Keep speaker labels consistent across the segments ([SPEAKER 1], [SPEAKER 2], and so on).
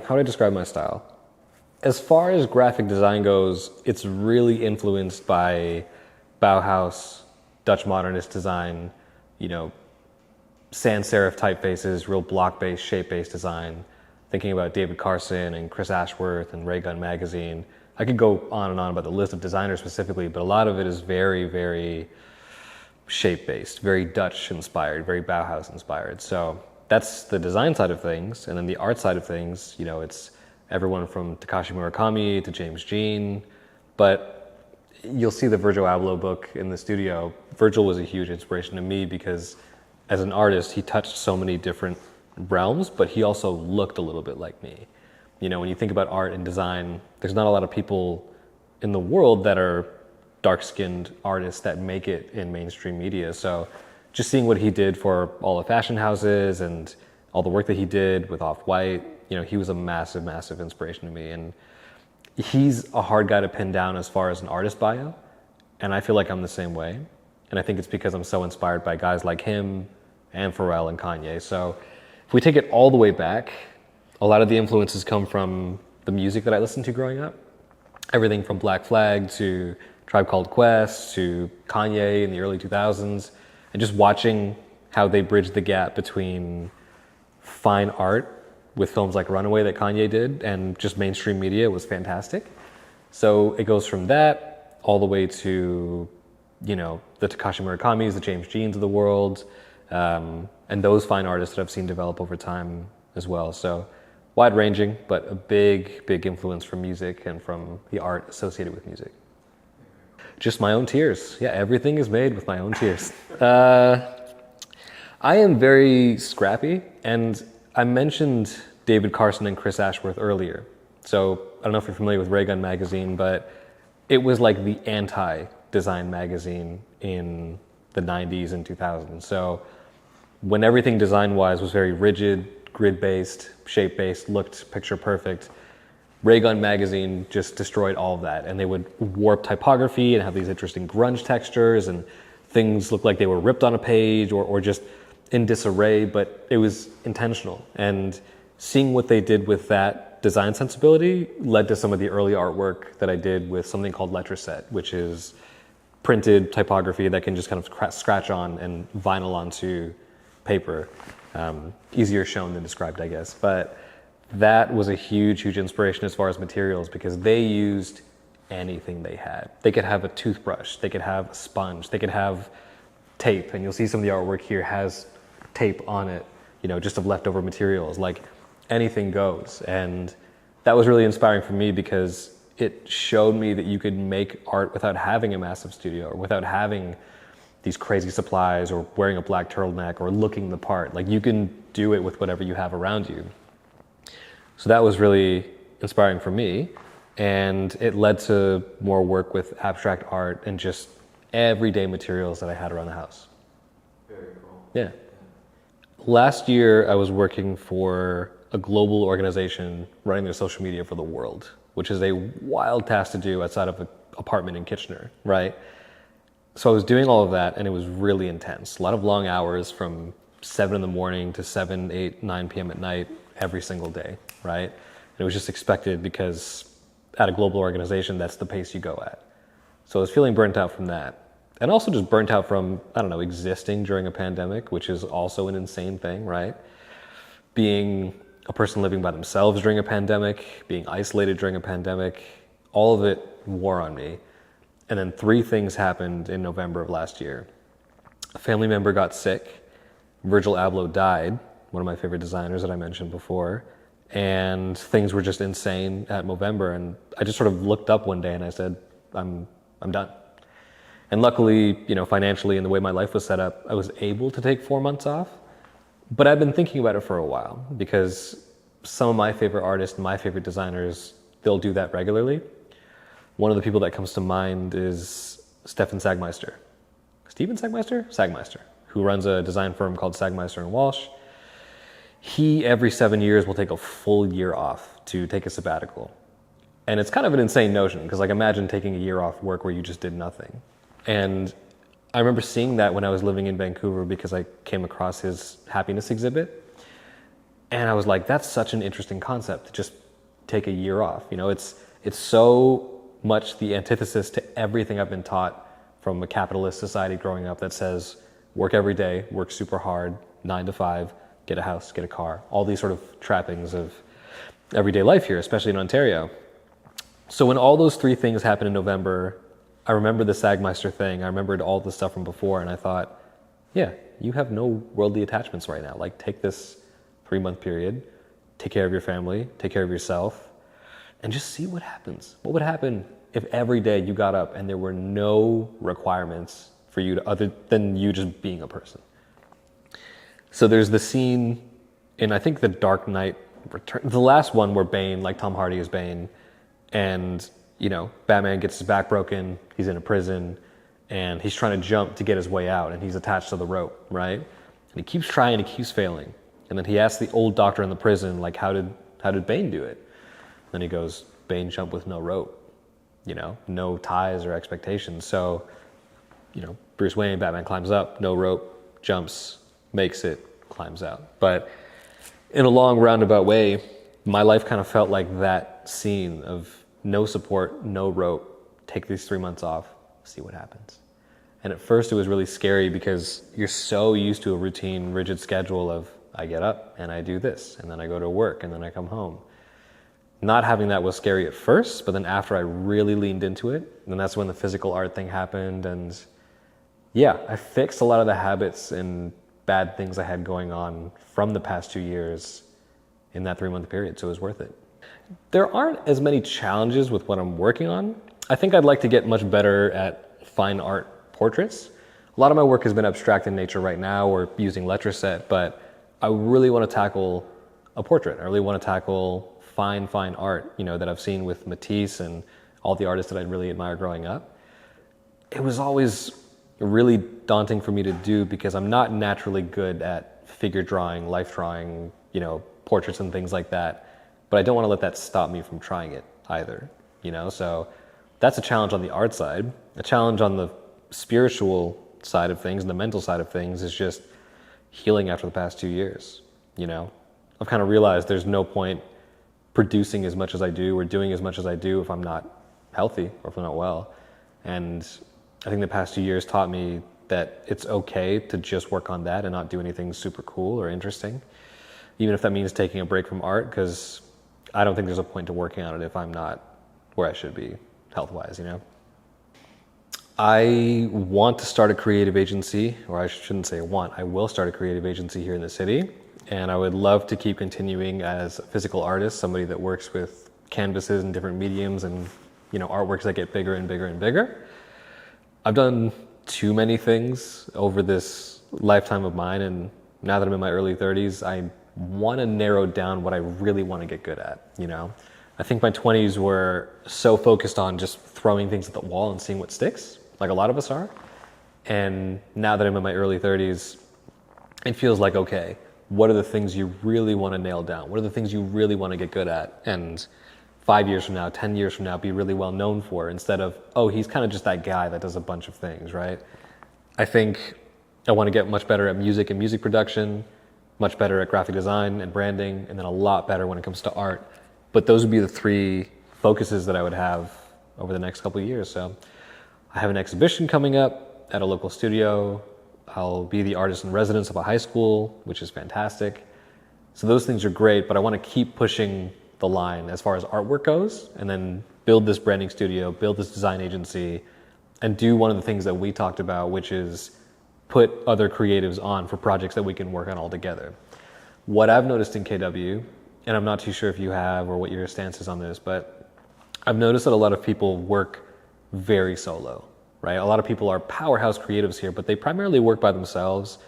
[SPEAKER 1] how do I describe my style? As far as graphic design goes, it's really influenced by Bauhaus, Dutch modernist design, you know, sans serif typefaces, real block-based, shape-based design. Thinking about David Carson and Chris Ashworth and Ray Gun Magazine. I could go on and on about the list of designers specifically, but a lot of it is very, very shape-based, very Dutch-inspired, very Bauhaus-inspired. So that's the design side of things. And then the art side of things, you know, it's everyone from Takashi Murakami to James Jean. But you'll see the Virgil Abloh book in the studio. Virgil was a huge inspiration to me because as an artist, he touched so many different realms, but he also looked a little bit like me. You know, when you think about art and design, there's not a lot of people in the world that are dark-skinned artists that make it in mainstream media. So just seeing what he did for all the fashion houses and all the work that he did with Off-White, you know, he was a massive, massive inspiration to me. And he's a hard guy to pin down as far as an artist bio. And I feel like I'm the same way. And I think it's because I'm so inspired by guys like him and Pharrell and Kanye. So if we take it all the way back, a lot of the influences come from the music that I listened to growing up. Everything from Black Flag to Tribe Called Quest to Kanye in the early 2000s, and just watching how they bridged the gap between fine art with films like Runaway that Kanye did and just mainstream media was fantastic. So it goes from that all the way to, you know, the Takashi Murakamis, the James Jeans of the world, and those fine artists that I've seen develop over time as well. So wide-ranging, but a big, big influence from music and from the art associated with music. Just my own tears. Yeah, everything is made with my own tears. I am very scrappy, and I mentioned David Carson and Chris Ashworth earlier. So I don't know if you're familiar with Ray Gun Magazine, but it was like the anti-design magazine in the 90s and 2000s. So when everything design-wise was very rigid, grid-based, shape-based, looked picture perfect, Ray Gun Magazine just destroyed all of that. And they would warp typography and have these interesting grunge textures, and things looked like they were ripped on a page or just in disarray, but it was intentional. And seeing what they did with that design sensibility led to some of the early artwork that I did with something called Letraset, which is printed typography that can just kind of scratch on and vinyl onto paper. Easier shown than described, I guess. But that was a huge, huge inspiration as far as materials because they used anything they had. They could have a toothbrush, they could have a sponge, they could have tape, and you'll see some of the artwork here has tape on it, you know, just of leftover materials. Like anything goes. And that was really inspiring for me because it showed me that you could make art without having a massive studio or without having these crazy supplies or wearing a black turtleneck or looking the part. Like you can do it with whatever you have around you. So that was really inspiring for me, and it led to more work with abstract art and just everyday materials that I had around the house.
[SPEAKER 2] Very cool.
[SPEAKER 1] Yeah. Last year, I was working for a global organization running their social media for the world, which is a wild task to do outside of an apartment in Kitchener, right? So I was doing all of that, and it was really intense. A lot of long hours from 7 in the morning to 7, 8, 9 p.m. at night every single day, right? And it was just expected because at a global organization, that's the pace you go at. So I was feeling burnt out from that. And also just burnt out from, I don't know, existing during a pandemic, which is also an insane thing, right? Being a person living by themselves during a pandemic, being isolated during a pandemic, all of it wore on me. And then 3 things happened in November of last year. A family member got sick. Virgil Abloh died, one of my favorite designers that I mentioned before. And things were just insane at Movember. And I just sort of looked up one day and I said, I'm done. And luckily, you know, financially and the way my life was set up, I was able to take 4 months off. But I've been thinking about it for a while because some of my favorite artists, my favorite designers, they'll do that regularly. One of the people that comes to mind is Stefan Sagmeister. Steven Sagmeister? Sagmeister, who runs a design firm called Sagmeister and Walsh. He, every 7 years, will take a full year off to take a sabbatical. And it's kind of an insane notion, because like imagine taking a year off work where you just did nothing. And I remember seeing that when I was living in Vancouver because I came across his happiness exhibit. And I was like, that's such an interesting concept to just take a year off. It's so much the antithesis to everything I've been taught from a capitalist society growing up that says work every day, work super hard, 9 to 5, get a house, get a car, all these sort of trappings of everyday life here, especially in Ontario. So when all those three things happened in November, I remember the Sagmeister thing, I remembered all the stuff from before, and I thought, yeah, you have no worldly attachments right now. Like, take this 3-month period, take care of your family, take care of yourself, and just see what happens. What would happen if every day you got up and there were no requirements for you to, other than you just being a person? So there's the scene in, I think, The Dark Knight Return, the last one where Bane, like Tom Hardy is Bane, and, Batman gets his back broken, he's in a prison, and he's trying to jump to get his way out, and he's attached to the rope, right? And he keeps trying, he keeps failing. And then he asks the old doctor in the prison, like, how did Bane do it? Then he goes, Bane jumped with no rope, no ties or expectations. So, Bruce Wayne, Batman climbs up, no rope, jumps, makes it, climbs out. But in a long roundabout way, my life kind of felt like that scene of no support, no rope, take these 3 months off, see what happens. And at first it was really scary because you're so used to a routine, rigid schedule of I get up and I do this, and then I go to work, and then I come home. Not having that was scary at first, but then after I really leaned into it, then that's when the physical art thing happened, and yeah, I fixed a lot of the habits and bad things I had going on from the past 2 years in that 3-month period, so it was worth it. There aren't as many challenges with what I'm working on. I think I'd like to get much better at fine art portraits. A lot of my work has been abstract in nature right now or using letraset, but I really want to tackle a portrait. I really want to tackle fine art, that I've seen with Matisse and all the artists that I really admired growing up. It was always really daunting for me to do because I'm not naturally good at figure drawing, life drawing, portraits and things like that. But I don't want to let that stop me from trying it either, So that's a challenge on the art side. A challenge on the spiritual side of things and the mental side of things is just healing after the past 2 years. I've kind of realized there's no point producing as much as I do or doing as much as I do if I'm not healthy or if I'm not well. And I think the past 2 years taught me that it's okay to just work on that and not do anything super cool or interesting, even if that means taking a break from art, because I don't think there's a point to working on it if I'm not where I should be health-wise, I want to start a creative agency, or I shouldn't say want, I will start a creative agency here in the city. And I would love to keep continuing as a physical artist, somebody that works with canvases and different mediums and, artworks that get bigger and bigger and bigger. I've done too many things over this lifetime of mine, and now that I'm in my early 30s, I want to narrow down what I really want to get good at, I think my 20s were so focused on just throwing things at the wall and seeing what sticks, like a lot of us are. And now that I'm in my early 30s, it feels like, okay, what are the things you really want to nail down? What are the things you really want to get good at? And 5 years from now, 10 years from now, be really well known for, instead of, oh, he's kind of just that guy that does a bunch of things, right? I think I want to get much better at music and music production, much better at graphic design and branding, and then a lot better when it comes to art. But those would be the 3 focuses that I would have over the next couple of years. So I have an exhibition coming up at a local studio. I'll be the artist in residence of a high school, which is fantastic. So those things are great, but I want to keep pushing the line as far as artwork goes, and then build this branding studio, build this design agency, and do one of the things that we talked about, which is put other creatives on for projects that we can work on all together. What I've noticed in KW, and I'm not too sure if you have or what your stance is on this, but I've noticed that a lot of people work very solo, right? A lot of people are powerhouse creatives here, but they primarily work by themselves.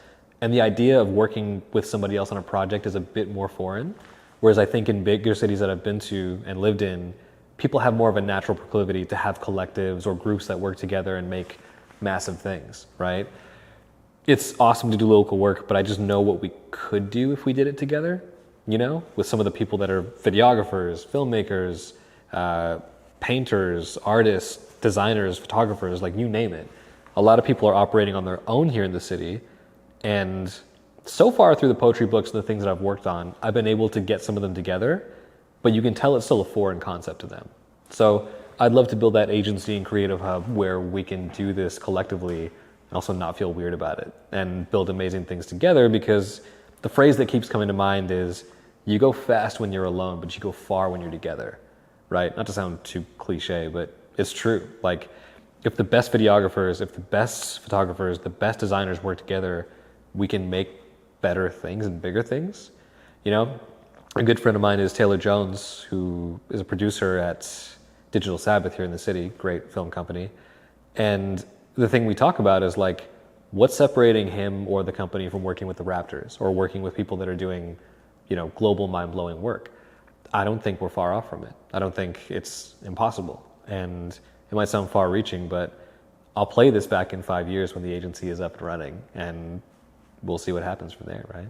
[SPEAKER 1] And the idea of working with somebody else on a project is a bit more foreign. Whereas I think in bigger cities that I've been to and lived in, people have more of a natural proclivity to have collectives or groups that work together and make massive things, right? It's awesome to do local work, but I just know what we could do if we did it together, with some of the people that are videographers, filmmakers, painters, artists, designers, photographers, like you name it. A lot of people are operating on their own here in the city, and so far through the poetry books and the things that I've worked on, I've been able to get some of them together, but you can tell it's still a foreign concept to them. So I'd love to build that agency and creative hub where we can do this collectively and also not feel weird about it and build amazing things together, because the phrase that keeps coming to mind is you go fast when you're alone, but you go far when you're together, right? Not to sound too cliche, but it's true. Like, if the best videographers, if the best photographers, the best designers work together, we can make better things and bigger things. You know, a good friend of mine is Taylor Jones, who is a producer at Digital Sabbath here in the city, great film company. And the thing we talk about is like, what's separating him or the company from working with the Raptors or working with people that are doing, you know, global mind-blowing work? I don't think we're far off from it. I don't think it's impossible. And it might sound far-reaching, but I'll play this back in 5 years when the agency is up and running, and we'll see what happens from there, right?